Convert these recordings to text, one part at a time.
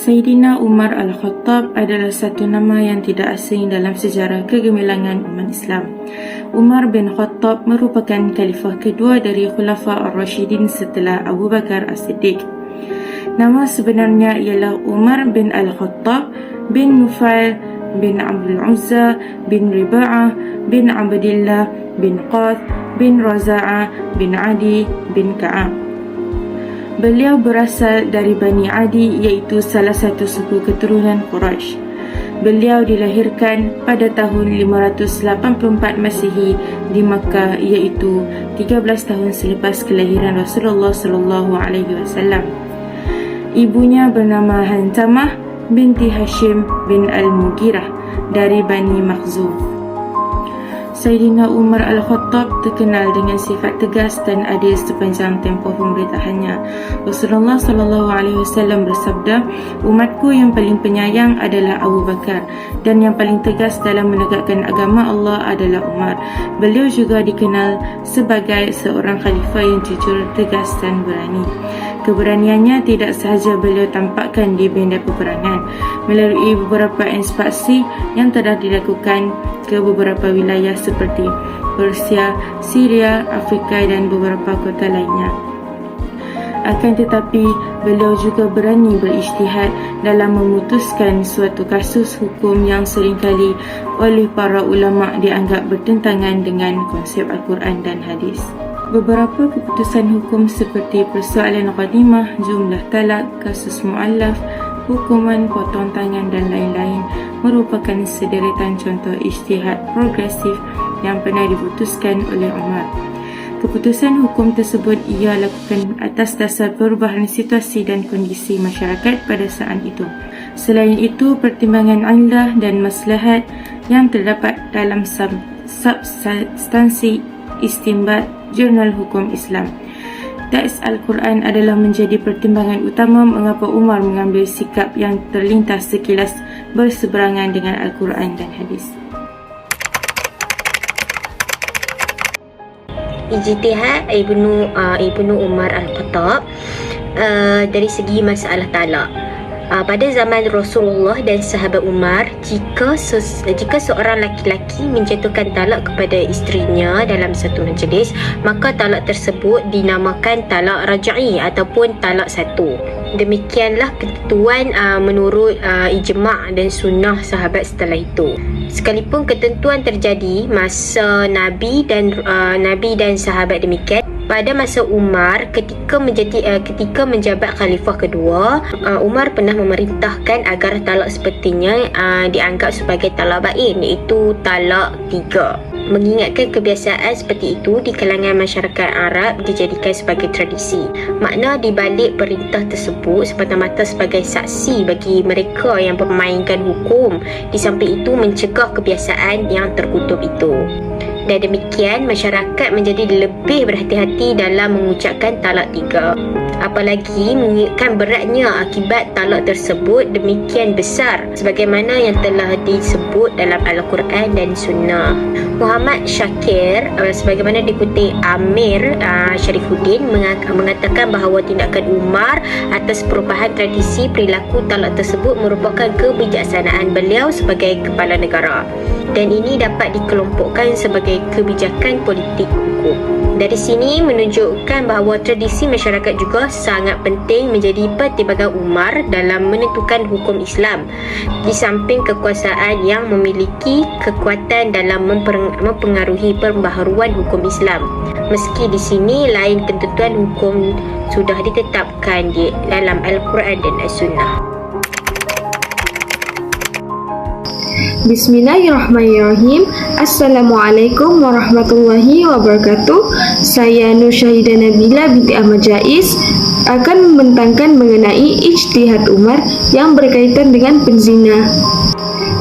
Sayyidina Umar Al-Khattab adalah satu nama yang tidak asing dalam sejarah kegemilangan umat Islam. Umar bin Khattab merupakan khalifah kedua dari Khulafa Ar-Rashidin setelah Abu Bakar As-Siddiq. Nama sebenarnya ialah Umar bin Al-Khattab bin Nufail bin Abdul Uzza bin Riba'ah bin Abdillah bin Qath bin Raza'ah bin Adi bin Ka'ab. Beliau berasal dari Bani Adi, iaitu salah satu suku keturunan Quraisy. Beliau dilahirkan pada tahun 584 Masihi di Makkah, iaitu 13 tahun selepas kelahiran Rasulullah sallallahu alaihi wasallam. Ibunya bernama Hantamah binti Hashim bin Al-Mughirah dari Bani Makhzum. Sayyidina Umar Al-Khattab terkenal dengan sifat tegas dan adil sepanjang tempoh pemerintahannya. Rasulullah sallallahu alaihi wasallam bersabda, "Umatku yang paling penyayang adalah Abu Bakar dan yang paling tegas dalam menegakkan agama Allah adalah Umar." Beliau juga dikenal sebagai seorang khalifah yang jujur, tegas dan berani. Keberaniannya tidak sahaja beliau tampakkan di medan peperangan, melalui beberapa inspeksi yang telah dilakukan ke beberapa wilayah seperti Persia, Syria, Afrika dan beberapa kota lainnya. Akan tetapi, beliau juga berani berijtihad dalam memutuskan suatu kasus hukum yang seringkali oleh para ulama dianggap bertentangan dengan konsep Al-Quran dan hadis. Beberapa keputusan hukum seperti persoalan qadimah, jumlah talak, kasus mu'allaf, hukuman potong tangan dan lain-lain merupakan sederetan contoh ijtihad progresif yang pernah diputuskan oleh Umar. Keputusan hukum tersebut ia lakukan atas dasar perubahan situasi dan kondisi masyarakat pada saat itu. Selain itu, pertimbangan illah dan maslahat yang terdapat dalam substansi istinbat Jurnal Hukum Islam Teks Al-Quran adalah menjadi pertimbangan utama mengapa Umar mengambil sikap yang terlintas sekilas berseberangan dengan Al-Quran dan hadis. Ijtihad Ibnu Umar Al-Khattab dari segi masalah talak. Pada zaman Rasulullah dan sahabat Umar, jika seorang laki-laki menjatuhkan talak kepada isterinya dalam satu majlis, maka talak tersebut dinamakan talak raj'i ataupun talak satu. Demikianlah ketentuan menurut ijma' dan sunnah sahabat setelah itu. Sekalipun ketentuan terjadi masa Nabi dan sahabat demikian, pada masa Umar ketika menjabat khalifah kedua, Umar pernah memerintahkan agar talak sepertinya dianggap sebagai talak bain, iaitu talak 3. Mengingatkan kebiasaan seperti itu di kalangan masyarakat Arab dijadikan sebagai tradisi. Makna di balik perintah tersebut semata-mata sebagai saksi bagi mereka yang memainkan hukum, di samping itu mencegah kebiasaan yang terkutuk itu. Dan demikian, masyarakat menjadi lebih berhati-hati dalam mengucapkan talak 3. Apalagi mengingatkan beratnya akibat talak tersebut demikian besar sebagaimana yang telah disebut dalam Al-Quran dan Sunnah. Muhammad Syakir sebagaimana dikutip Amir Syarifuddin mengatakan bahawa tindakan Umar atas perubahan tradisi perilaku talak tersebut merupakan kebijaksanaan beliau sebagai kepala negara, dan ini dapat dikelompokkan sebagai kebijakan politik hukum. Dari sini menunjukkan bahawa tradisi masyarakat juga sangat penting menjadi pertimbangan Umar dalam menentukan hukum Islam, di samping kekuasaan yang memiliki kekuatan dalam mempengaruhi pembaharuan hukum Islam. Meski di sini lain ketentuan hukum sudah ditetapkan di dalam Al-Quran dan As-Sunnah. Bismillahirrahmanirrahim. Assalamualaikum warahmatullahi wabarakatuh. Saya Nur Syahidah Nabila binti Ahmad Jais akan membentangkan mengenai ijtihad Umar yang berkaitan dengan penzina.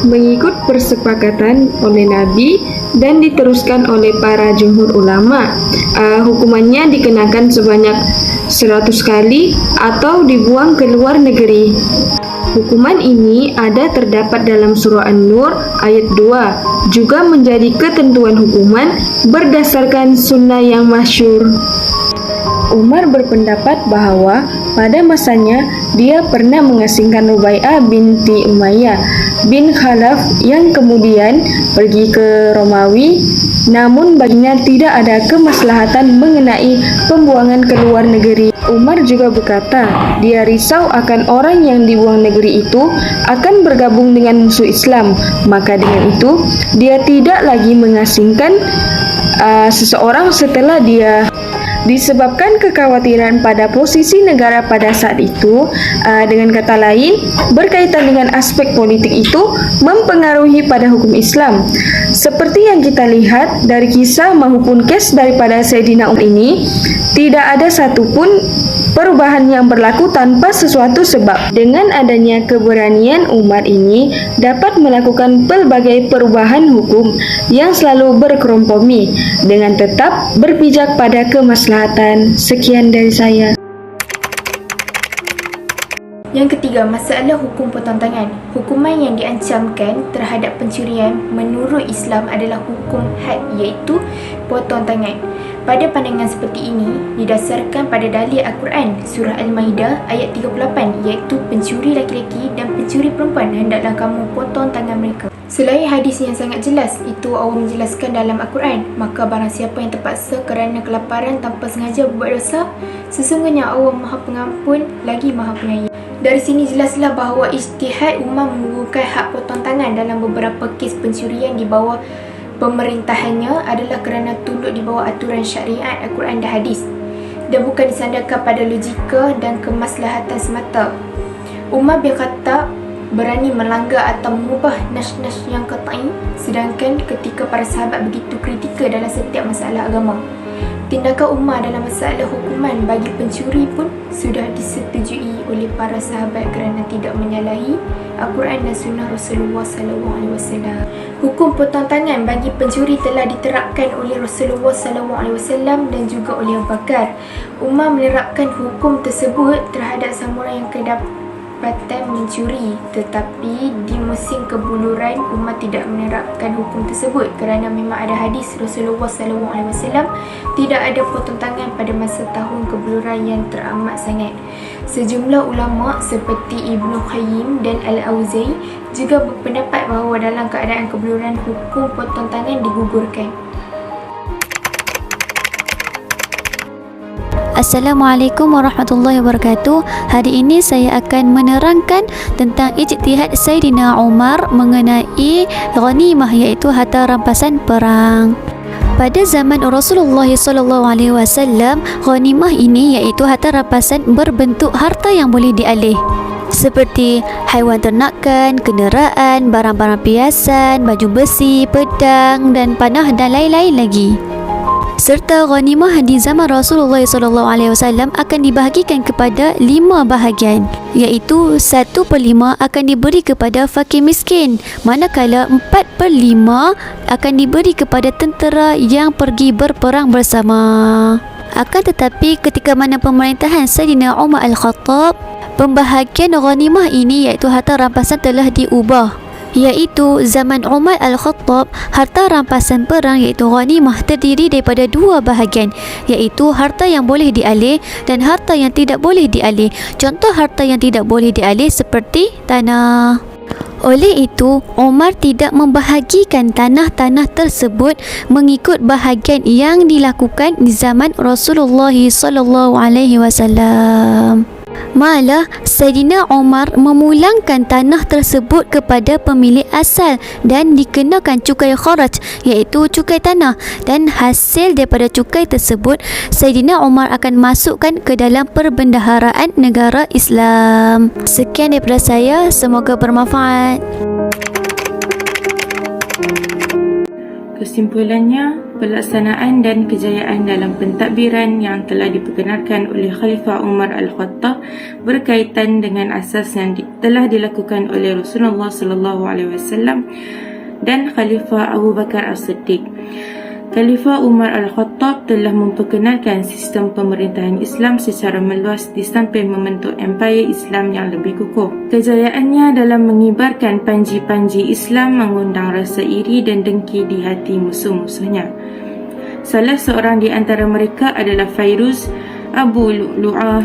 Mengikut persepakatan oleh Nabi dan diteruskan oleh para jumhur ulama, hukumannya dikenakan sebanyak 100 kali atau dibuang ke luar negeri. Hukuman ini ada terdapat dalam surah An-Nur ayat 2, juga menjadi ketentuan hukuman berdasarkan sunnah yang masyhur. Umar berpendapat bahawa pada masanya dia pernah mengasingkan Rubai'ah binti Umayyah bin Khalaf yang kemudian pergi ke Romawi, namun baginya tidak ada kemaslahatan mengenai pembuangan ke luar negeri. Umar juga berkata, dia risau akan orang yang dibuang negeri itu akan bergabung dengan musuh Islam. Maka dengan itu, dia tidak lagi mengasingkan seseorang setelah dia. Disebabkan kekhawatiran pada posisi negara pada saat itu, dengan kata lain, berkaitan dengan aspek politik itu mempengaruhi pada hukum Islam. Seperti yang kita lihat dari kisah maupun kes daripada Sayyidina Umar ini, tidak ada satupun perubahan yang berlaku tanpa sesuatu sebab. Dengan adanya keberanian Umar ini dapat melakukan pelbagai perubahan hukum yang selalu berkompromi dengan tetap berpijak pada kemaslahatan. Sekian dari saya. Yang ketiga, masalah hukum potong tangan. Hukuman yang diancamkan terhadap pencurian menurut Islam adalah hukum had, iaitu potong tangan. Pada pandangan seperti ini, didasarkan pada dalil Al-Quran Surah Al-Maidah ayat 38, iaitu pencuri laki-laki dan pencuri perempuan hendaklah kamu potong tangan mereka. Selain hadis yang sangat jelas, itu Allah menjelaskan dalam Al-Quran, maka barang siapa yang terpaksa kerana kelaparan tanpa sengaja berbuat dosa, sesungguhnya Allah Maha Pengampun lagi Maha Penyayang. Dari sini jelaslah bahawa ijtihad Umar menggugurkan hak potong tangan dalam beberapa kes pencurian di bawah pemerintahannya adalah kerana tunduk di bawah aturan syariat Al-Quran dan hadis dan bukan disandarkan pada logika dan kemaslahatan semata. Umar bin Khattab berani melanggar atau mengubah nas-nas yang qat'i, sedangkan ketika para sahabat begitu kritikal dalam setiap masalah agama. Tindakan Umar dalam masalah hukuman bagi pencuri pun sudah disetujui oleh para sahabat kerana tidak menyalahi Al-Quran dan Sunnah Rasulullah SAW. Hukum potong tangan bagi pencuri telah diterapkan oleh Rasulullah SAW dan juga oleh Abu Bakar. Umar menerapkan hukum tersebut terhadap samurai yang kedapatan mencuri, tetapi di musim kebuluran Umar tidak menerapkan hukum tersebut kerana memang ada hadis Rasulullah SAW tidak ada potong tangan pada masa tahun kebuluran yang teramat sangat. Sejumlah ulama seperti Ibnu Qayyim dan Al-Auza'i juga berpendapat bahawa dalam keadaan kebuluran hukum potong tangan digugurkan. Assalamualaikum warahmatullahi wabarakatuh. Hari ini saya akan menerangkan tentang ijtihad Sayyidina Umar mengenai ghanimah, iaitu harta rampasan perang. Pada zaman Rasulullah SAW, ghanimah ini iaitu harta rampasan berbentuk harta yang boleh dialih, seperti haiwan ternakan, kenderaan, barang-barang perhiasan, baju besi, pedang dan panah dan lain-lain lagi. Serta ghanimah di zaman Rasulullah SAW akan dibahagikan kepada 5 bahagian, iaitu 1/5 akan diberi kepada fakir miskin, manakala 4/5 akan diberi kepada tentera yang pergi berperang bersama. Akan tetapi ketika mana pemerintahan Sayyidina Umar Al-Khattab, pembahagian ghanimah ini iaitu harta rampasan telah diubah, iaitu zaman Umar Al-Khattab, harta rampasan perang iaitu ghanimah terdiri daripada 2 bahagian, iaitu harta yang boleh dialih dan harta yang tidak boleh dialih. Contoh harta yang tidak boleh dialih seperti tanah. Oleh itu, Umar tidak membahagikan tanah-tanah tersebut mengikut bahagian yang dilakukan di zaman Rasulullah SAW. Malah Sayyidina Umar memulangkan tanah tersebut kepada pemilik asal dan dikenakan cukai kharaj, iaitu cukai tanah, dan hasil daripada cukai tersebut Sayyidina Umar akan masukkan ke dalam perbendaharaan negara Islam. Sekian daripada saya, semoga bermanfaat. Kesimpulannya, pelaksanaan dan kejayaan dalam pentadbiran yang telah diperkenalkan oleh Khalifah Umar Al-Khattab berkaitan dengan asas yang telah dilakukan oleh Rasulullah SAW dan Khalifah Abu Bakar As-Siddiq. Khalifah Umar Al-Khattab telah memperkenalkan sistem pemerintahan Islam secara meluas di samping membentuk empayar Islam yang lebih kukuh. Kejayaannya dalam mengibarkan panji-panji Islam mengundang rasa iri dan dengki di hati musuh-musuhnya. Salah seorang di antara mereka adalah Fairuz Abu Lu'lu'ah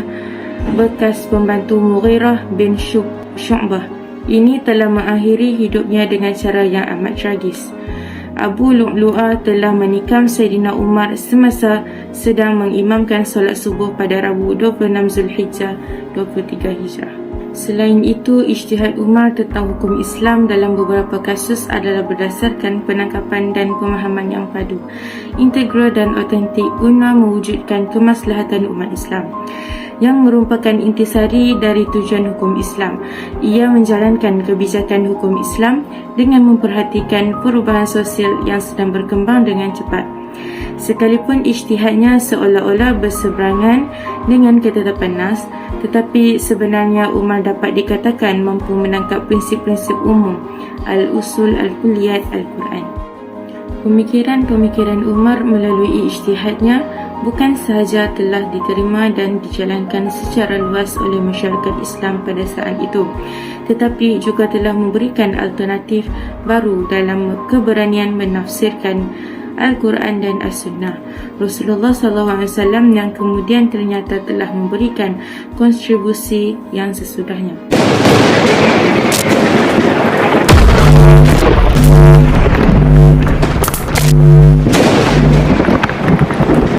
bekas pembantu Mughirah bin Syu'bah. Ini telah mengakhiri hidupnya dengan cara yang amat tragis. Abu Lu'lu'ah telah menikam Sayyidina Umar semasa sedang mengimamkan solat subuh pada Rabu 26 Zulhijjah 23 Hijrah. Selain itu, ijtihad Umar tentang hukum Islam dalam beberapa kasus adalah berdasarkan penangkapan dan pemahaman yang padu, integral dan otentik guna mewujudkan kemaslahatan umat Islam, yang merupakan intisari dari tujuan hukum Islam. Ia menjalankan kebijakan hukum Islam dengan memperhatikan perubahan sosial yang sedang berkembang dengan cepat. Sekalipun ijtihadnya seolah-olah berseberangan dengan ketetapan nas, tetapi sebenarnya Umar dapat dikatakan mampu menangkap prinsip-prinsip umum al-usul al-kulliyat al-Quran. Pemikiran-pemikiran Umar melalui ijtihadnya bukan sahaja telah diterima dan dijalankan secara luas oleh masyarakat Islam pada saat itu, tetapi juga telah memberikan alternatif baru dalam keberanian menafsirkan Al-Quran dan As-Sunnah. Rasulullah SAW yang kemudian ternyata telah memberikan kontribusi yang sesudahnya.